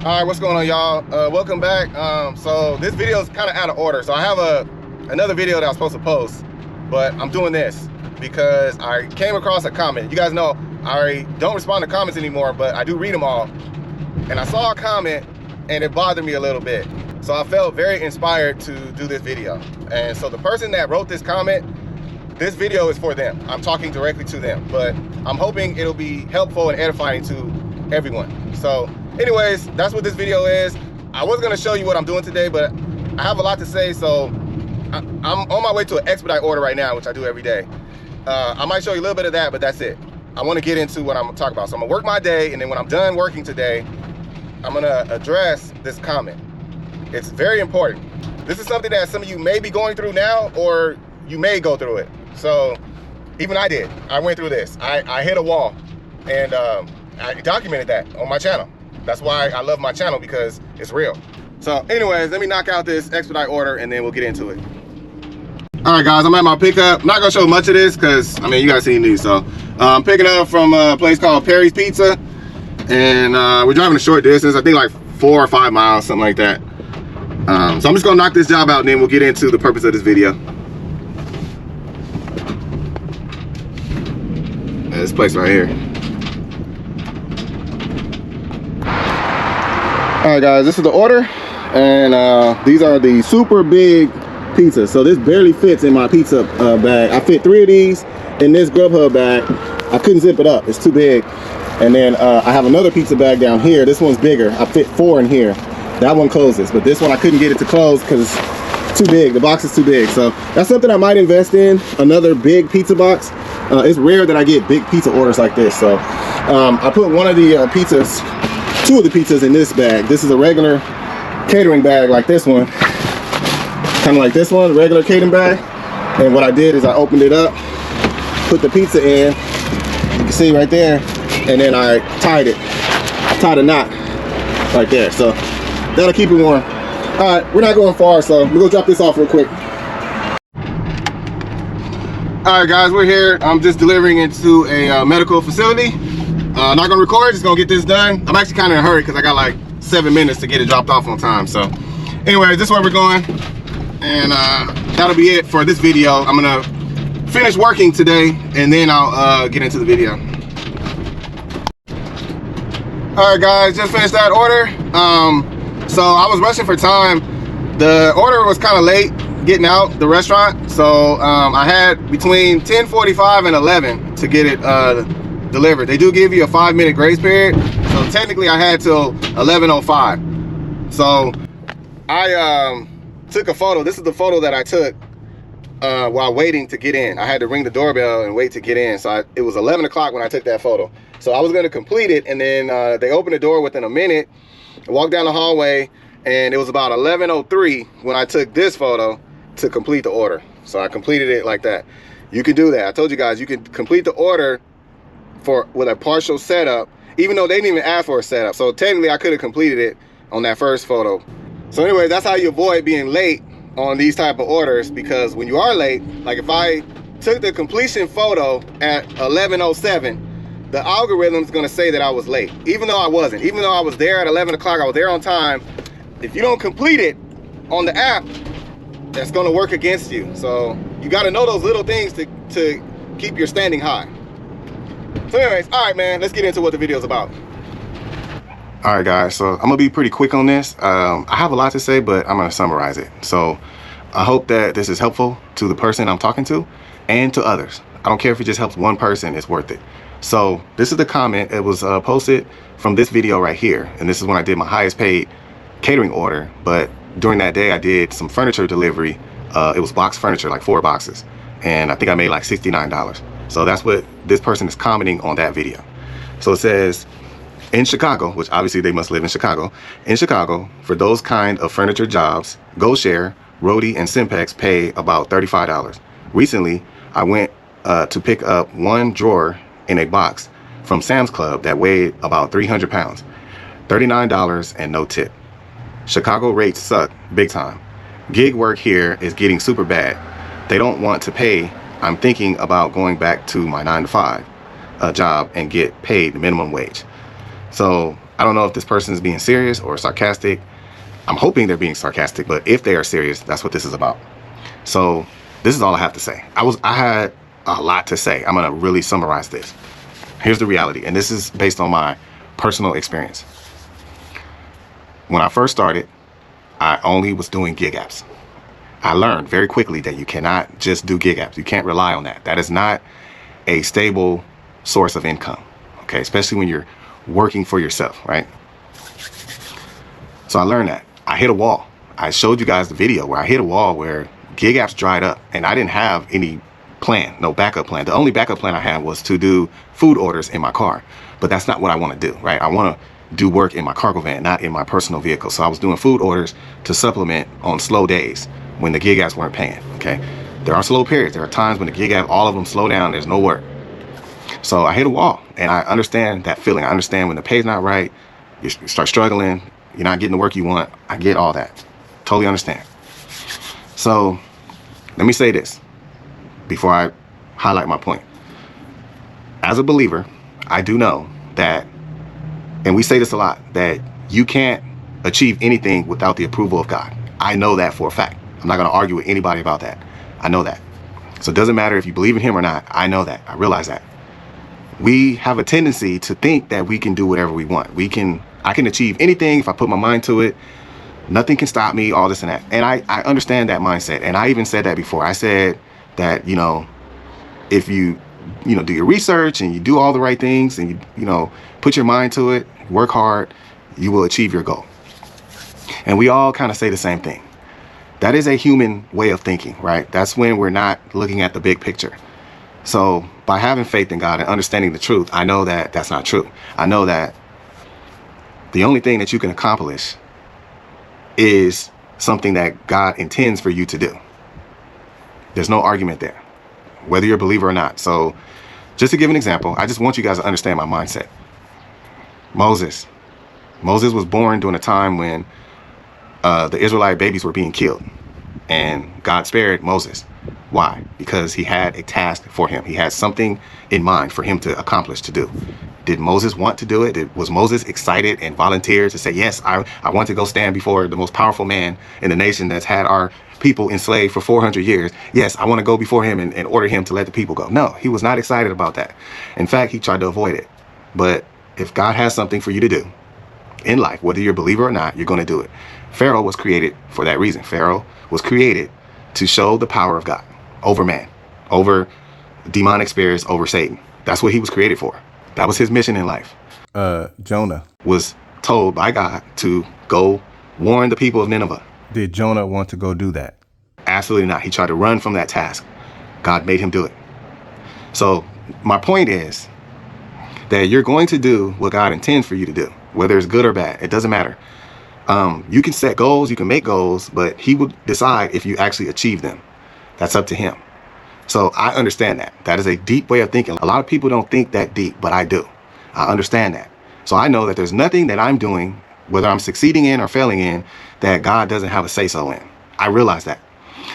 All right, what's going on, y'all? Welcome back. So this video is kind of out of order. So I have another video that I was supposed to post, but I'm doing this because I came across a comment. You guys know I don't respond to comments anymore, but I do read them all. And I saw a comment and it bothered me a little bit. So I felt very inspired to do this video. And so the person that wrote this comment, this video is for them. I'm talking directly to them, but I'm hoping it'll be helpful and edifying to everyone. So anyways, that's what this video is. I was gonna show you what I'm doing today, but I have a lot to say, so I'm on my way to an expedite order right now, which I do every day. I might show you a little bit of that, but that's it. I wanna get into what I'm gonna talk about. So I'm gonna work my day, and then when I'm done working today, I'm gonna address this comment. It's very important. This is something that some of you may be going through now, or you may go through it. So even I did. I went through this. I hit a wall, and I documented that on my channel. That's why I love my channel, because it's real. So anyways, let me knock out this expedite order and then we'll get into it. All right, guys, I'm at my pickup. I'm not gonna show much of this because, I mean, you guys seen these. So I'm picking up from a place called Perry's Pizza, and we're driving a short distance. I think like 4 or 5 miles, something like that. So I'm just gonna knock this job out and then we'll get into the purpose of this video. This place right here. All right, guys, this is the order, and these are the super big pizzas. So this barely fits in my pizza bag. I fit 3 of these in this Grubhub bag. I couldn't zip it up, it's too big. And then I have another pizza bag down here. This one's bigger. I fit 4 in here. That one closes, but this one I couldn't get it to close because it's too big. The box is too big. So that's something I might invest in, another big pizza box. It's rare that I get big pizza orders like this. So I put one of the pizzas, 2 of the pizzas in this bag. This is a regular catering bag like this one, kind of like this one, regular catering bag. And what I did is I opened it up, put the pizza in, you can see right there, and then I tied a knot right there. So that'll keep it warm. All right, we're not going far, so we'll go drop this off real quick. All right, guys, we're here. I'm just delivering into a medical facility. Not gonna record, just gonna get this done. I'm actually kind of in a hurry because I got like 7 minutes to get it dropped off on time. So anyway, this is where we're going, and that'll be it for this video. I'm gonna finish working today and then I'll get into the video. All right, guys, just finished that order. So I was rushing for time. The order was kind of late getting out the restaurant, so I had between 10:45 and 11 to get it delivered. They do give you a 5-minute grace period, so technically I had till 11:05. So I took a photo. This is the photo that I took while waiting to get in. I had to ring the doorbell and wait to get in, so it was 11 o'clock when I took that photo. So I was going to complete it, and then they opened the door within a minute. I walked down the hallway, and it was about 11:03 when I took this photo to complete the order. So I completed it like that. You can do that. I told you guys you can complete the order with a partial setup, even though they didn't even ask for a setup. So technically I could have completed it on that first photo. So anyway, that's how you avoid being late on these type of orders, because when you are late, like if I took the completion photo at 11:07, the algorithm's gonna say that I was late, even though I wasn't. Even though I was there at 11 o'clock, I was there on time. If you don't complete it on the app, that's gonna work against you. So you gotta know those little things to keep your standing high. So anyways, all right, man, let's get into what the video's about. All right, guys, so I'm gonna be pretty quick on this. I have a lot to say, but I'm gonna summarize it. So I hope that this is helpful to the person I'm talking to and to others. I don't care if it just helps one person, it's worth it. So this is the comment. It was posted from this video right here. And this is when I did my highest paid catering order. But during that day, I did some furniture delivery. It was box furniture, like 4 boxes. And I think I made like $69. So that's what this person is commenting on that video. So it says, in Chicago, which obviously they must live in Chicago. In Chicago, for those kind of furniture jobs, GoShare, Roadie, and Simpex pay about $35. Recently, I went to pick up 1 drawer in a box from Sam's Club that weighed about 300 pounds. $39 and no tip. Chicago rates suck big time. Gig work here is getting super bad. They don't want to pay. I'm thinking about going back to my 9-to-5 job and get paid the minimum wage. So I don't know if this person is being serious or sarcastic. I'm hoping they're being sarcastic, but if they are serious, that's what this is about. So this is all I have to say. I had a lot to say. I'm gonna really summarize this. Here's the reality, and this is based on my personal experience. When I first started, I only was doing gig apps. I learned very quickly that you cannot just do gig apps. You can't rely on that. That is not a stable source of income, okay? Especially when you're working for yourself, right? So I learned that. I hit a wall. I showed you guys the video where I hit a wall where gig apps dried up and I didn't have any plan, no backup plan. The only backup plan I had was to do food orders in my car, but that's not what I want to do, right? I want to do work in my cargo van, not in my personal vehicle. So I was doing food orders to supplement on slow days when the gig apps weren't paying, okay? There are slow periods. There are times when the gig apps, all of them slow down, there's no work. So I hit a wall, and I understand that feeling. I understand when the pay's not right, you start struggling, you're not getting the work you want. I get all that. Totally understand. So let me say this before I highlight my point. As a believer, I do know that, and we say this a lot, that you can't achieve anything without the approval of God. I know that for a fact. I'm not going to argue with anybody about that. I know that. So it doesn't matter if you believe in him or not. I know that. I realize that. We have a tendency to think that we can do whatever we want. I can achieve anything if I put my mind to it. Nothing can stop me, all this and that. And I understand that mindset. And I even said that before. I said that, if you do your research and you do all the right things and you put your mind to it, work hard, you will achieve your goal. And we all kind of say the same thing. That is a human way of thinking, right? That's when we're not looking at the big picture. So by having faith in God and understanding the truth, I know that that's not true. I know that the only thing that you can accomplish is something that God intends for you to do. There's no argument there, whether you're a believer or not. So just to give an example, I just want you guys to understand my mindset. Moses was born during a time when the Israelite babies were being killed, and God spared Moses. Why? Because he had a task for him. He had something in mind for him to accomplish, to do. Did Moses want to do it? Was Moses excited and volunteered to say, yes, I want to go stand before the most powerful man in the nation that's had our people enslaved for 400 years. Yes, I want to go before him and order him to let the people go. No, he was not excited about that. In fact, he tried to avoid it. But if God has something for you to do in life, whether you're a believer or not, you're going to do it. Pharaoh was created for that reason. Pharaoh was created to show the power of God over man, over demonic spirits, over Satan. That's what he was created for. That was his mission in life. Jonah was told by God to go warn the people of Nineveh. Did Jonah want to go do that? Absolutely not. He tried to run from that task. God made him do it. So my point is that you're going to do what God intends for you to do, whether it's good or bad. It doesn't matter. You can set goals, you can make goals, but he will decide if you actually achieve them. That's up to him. So I understand that. That is a deep way of thinking. A lot of people don't think that deep, but I do. I understand that. So I know that there's nothing that I'm doing, whether I'm succeeding in or failing in, that God doesn't have a say-so in. I realize that.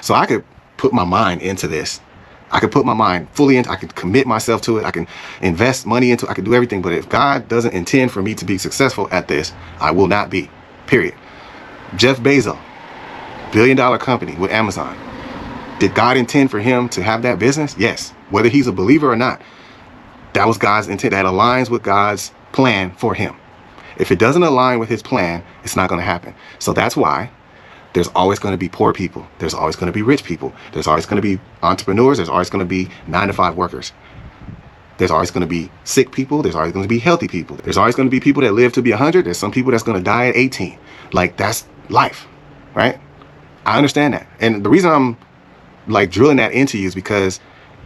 So I could put my mind into this. I could put my mind fully into, I could commit myself to it. I can invest money into it. I can do everything. But if God doesn't intend for me to be successful at this, I will not be, period. Jeff Bezos, billion-dollar company with Amazon. Did God intend for him to have that business? Yes. Whether he's a believer or not, that was God's intent. That aligns with God's plan for him. If it doesn't align with his plan, it's not going to happen. So that's why there's always going to be poor people. There's always going to be rich people. There's always going to be entrepreneurs. There's always going to be 9-to-5 workers. There's always going to be sick people. There's always going to be healthy people. There's always going to be people that live to be 100. There's some people that's going to die at 18. Like, that's life, right? I understand that. And the reason I'm drilling that into you is because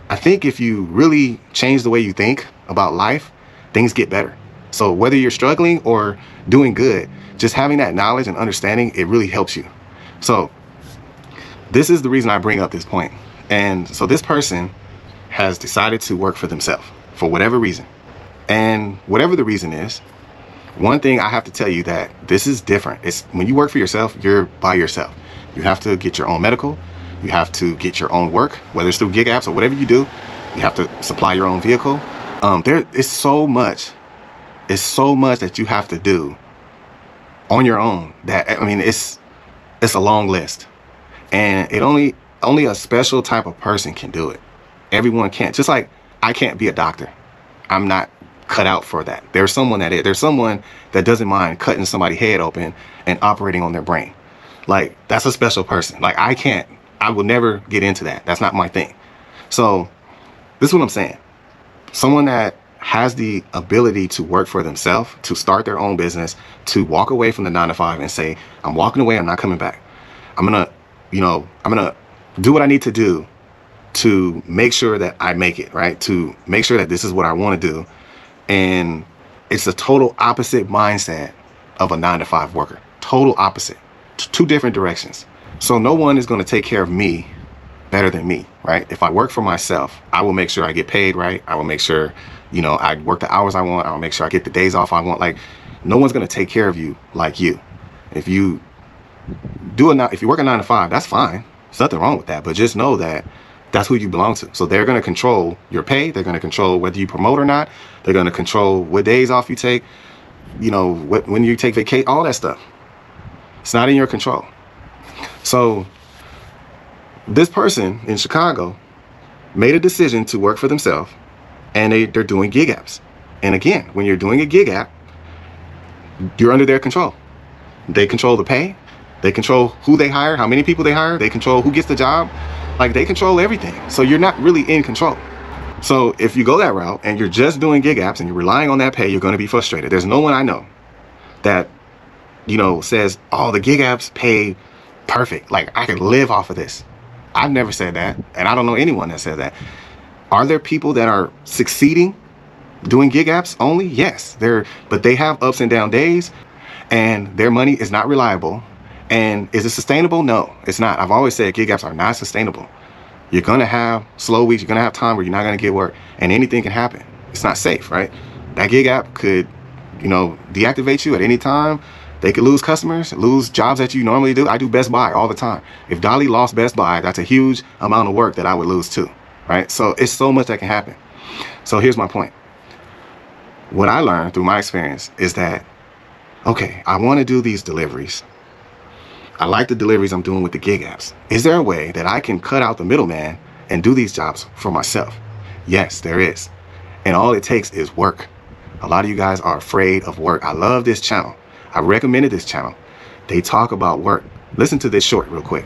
I think if you really change the way you think about life, things get better. So whether you're struggling or doing good, just having that knowledge and understanding, it really helps you. So this is the reason I bring up this point. And so this person has decided to work for themselves for whatever reason. And whatever the reason is, one thing I have to tell you that this is different. It's when you work for yourself, you're by yourself. You have to get your own medical. You have to get your own work, whether it's through gig apps or whatever you do. You have to supply your own vehicle. There is so much it's so much that you have to do on your own that, I mean, it's a long list, and it only a special type of person can do it. Everyone can't. Just like I can't be a doctor. I'm not cut out for that. There's someone that is. There's someone that doesn't mind cutting somebody's head open and operating on their brain. Like, that's a special person. Like, I will never get into that. That's not my thing. So this is what I'm saying. Someone that has the ability to work for themselves, to start their own business, to walk away from the 9-to-5 and say, I'm walking away, I'm not coming back. I'm gonna do what I need to do to make sure that I make it, right? To make sure that this is what I want to do. And it's a total opposite mindset of a 9-to-5 worker. Total opposite. Two different directions. So no one is going to take care of me better than me, right? If I work for myself, I will make sure I get paid right. I will make sure, I work the hours I want. I will make sure I get the days off I want. Like, no one's going to take care of you like you. If you work a 9-to-5, that's fine. There's nothing wrong with that. But just know that that's who you belong to. So they're going to control your pay. They're going to control whether you promote or not. They're going to control what days off you take, when you take vacation, all that stuff. It's not in your control. So this person in Chicago made a decision to work for themselves, and they're doing gig apps. And again, when you're doing a gig app, you're under their control. They control the pay. They control who they hire, how many people they hire. They control who gets the job. Like, they control everything. So you're not really in control. So if you go that route and you're just doing gig apps and you're relying on that pay, you're going to be frustrated. There's no one I know that, says, oh, the gig apps pay perfect. Like, I could live off of this. I've never said that. And I don't know anyone that said that. Are there people that are succeeding doing gig apps only? Yes. But they have ups and down days, and their money is not reliable. And is it sustainable? No, it's not. I've always said gig apps are not sustainable. You're going to have slow weeks. You're going to have time where you're not going to get work, and anything can happen. It's not safe, right? That gig app could, deactivate you at any time. They could lose customers, lose jobs that you normally do. I do Best Buy all the time. If Dolly lost Best Buy, that's a huge amount of work that I would lose too, right? So it's so much that can happen. So here's my point. What I learned through my experience is that, okay, I want to do these deliveries. I like the deliveries I'm doing with the gig apps. Is there a way that I can cut out the middleman and do these jobs for myself? Yes, there is. And all it takes is work. A lot of you guys are afraid of work. I love this channel. I recommended this channel. They talk about work. Listen to this short real quick.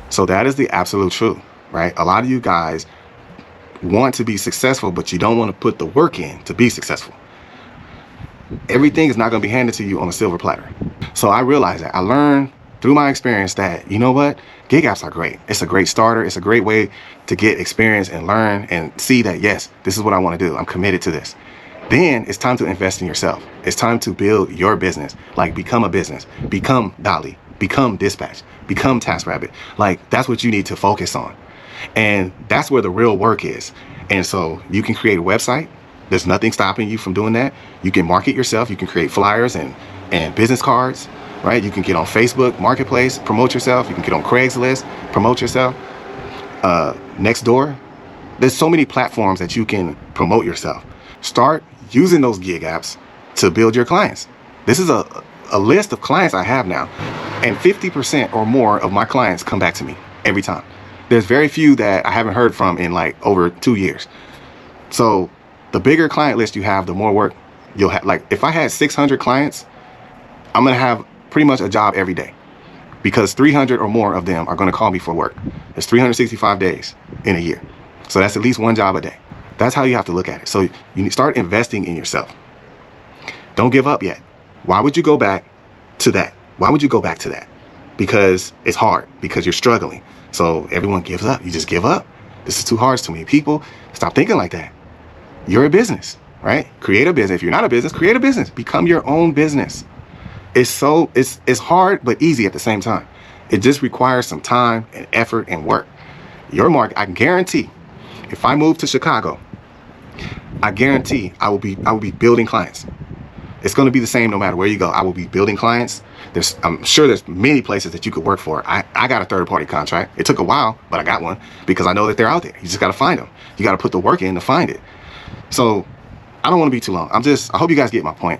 So that is the absolute truth, right? A lot of you guys want to be successful, but you don't want to put the work in to be successful. Everything is not going to be handed to you on a silver platter. So I realized that. I learned through my experience that, you know what? Gig apps are great. It's a great starter. It's a great way to get experience and learn and see that, yes, this is what I want to do. I'm committed to this. Then it's time to invest in yourself. It's time to build your business. Like, become a business. Become Dolly. Become Dispatch. Become TaskRabbit. Like, that's what you need to focus on. And that's where the real work is. And so you can create a website. There's nothing stopping you from doing that. You can market yourself. You can create flyers and business cards, right? You can get on Facebook Marketplace, promote yourself. You can get on Craigslist, promote yourself. Nextdoor. There's so many platforms that you can promote yourself. Start using those gig apps to build your clients. This is a list of clients I have now, and 50% or more of my clients come back to me every time. There's very few that I haven't heard from in like over 2 years. So the bigger client list you have, the more work you'll have. Like, if I had 600 clients, I'm gonna have pretty much a job every day, because 300 or more of them are gonna call me for work. There's 365 days in a year. So that's at least one job a day. That's how you have to look at it. So you need to start investing in yourself. Don't give up yet. Why would you go back to that? Why would you go back to that? Because it's hard, because you're struggling. So everyone gives up. You just give up. This is too hard to me. People, stop thinking like that. You're a business, right? Create a business. If you're not a business, create a business. Become your own business. It's hard, but easy at the same time. It just requires some time and effort and work. Your market, I guarantee, if I move to Chicago, I guarantee I will be building clients. It's going to be the same no matter where you go. I will be building clients. I'm sure there's many places that you could work for. I got a third-party contract. It took a while, but I got one because I know that they're out there. You just got to find them. You got to put the work in to find it. So I don't want to be too long. I hope you guys get my point.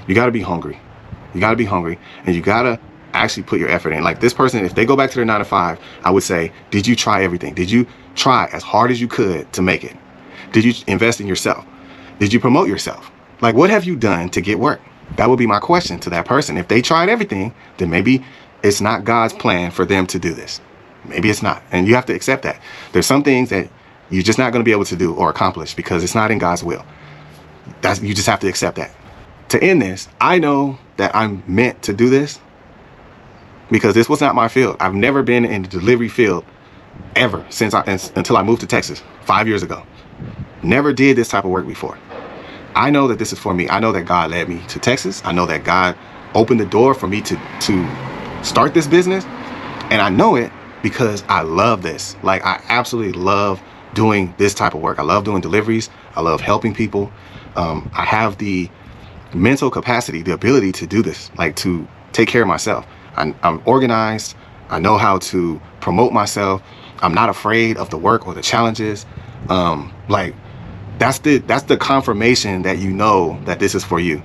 You got to be hungry. You got to be hungry, and you got to actually put your effort in. Like this person, if they go back to their 9 to 5, I would say, did you try everything? Did you try as hard as you could to make it? Did you invest in yourself? Did you promote yourself? Like, what have you done to get work? That would be my question to that person. If they tried everything, then maybe it's not God's plan for them to do this. Maybe it's not. And you have to accept that. There's some things that you're just not going to be able to do or accomplish because it's not in God's will. You just have to accept that. To end this, I know that I'm meant to do this because this was not my field. I've never been in the delivery field ever until I moved to Texas 5 years ago. Never did this type of work before. I know that this is for me. I know that God led me to Texas. I know that God opened the door for me to start this business. And I know it because I love this. Like, I absolutely love doing this type of work. I love doing deliveries. I love helping people. I have the mental capacity, the ability to do this, like to take care of myself. I'm organized. I know how to promote myself. I'm not afraid of the work or the challenges. That's the confirmation that you know that this is for you.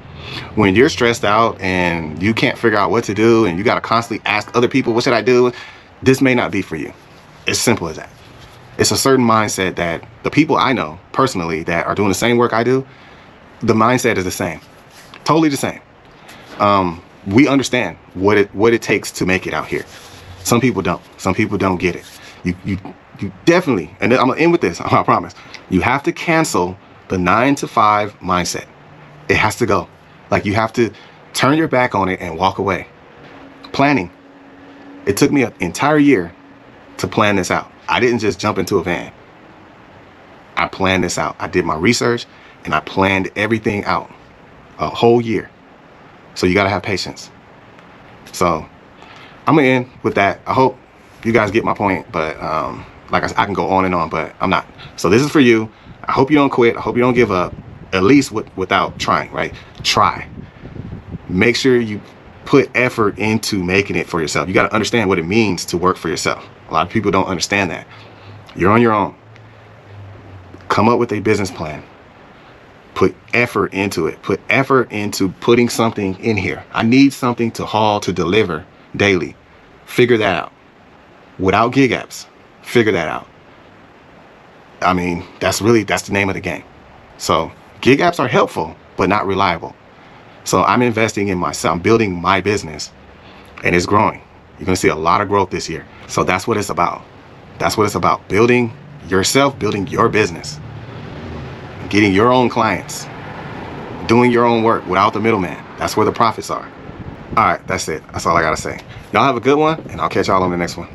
When you're stressed out and you can't figure out what to do and you got to constantly ask other people, what should I do? This may not be for you. It's simple as that. It's a certain mindset that the people I know personally that are doing the same work I do, the mindset is the same. Totally the same. We understand what it takes to make it out here. Some people don't. Some people don't get it. You definitely, and I'm gonna end with this, I promise. You have to cancel the 9 to 5 mindset. It has to go. Like, you have to turn your back on it and walk away. Planning. It took me an entire year to plan this out. I didn't just jump into a van. I planned this out. I did my research and I planned everything out a whole year. So you gotta have patience. So I'm gonna end with that. I hope you guys get my point, but like I can go on and on, but I'm not. So this is for you. I hope you don't quit. I hope you don't give up, at least without trying, right? Try. Make sure you put effort into making it for yourself. You got to understand what it means to work for yourself. A lot of people don't understand that. You're on your own. Come up with a business plan. Put effort into it. Put effort into putting something in here. I need something to haul, to deliver daily. Figure that out. Without gig apps, figure that out. I mean, that's the name of the game. So gig apps are helpful, but not reliable. So I'm investing in myself. I'm building my business and it's growing. You're going to see a lot of growth this year. So that's what it's about. That's what it's about. Building yourself, building your business, getting your own clients, doing your own work without the middleman. That's where the profits are. All right, that's it. That's all I got to say. Y'all have a good one, and I'll catch y'all on the next one.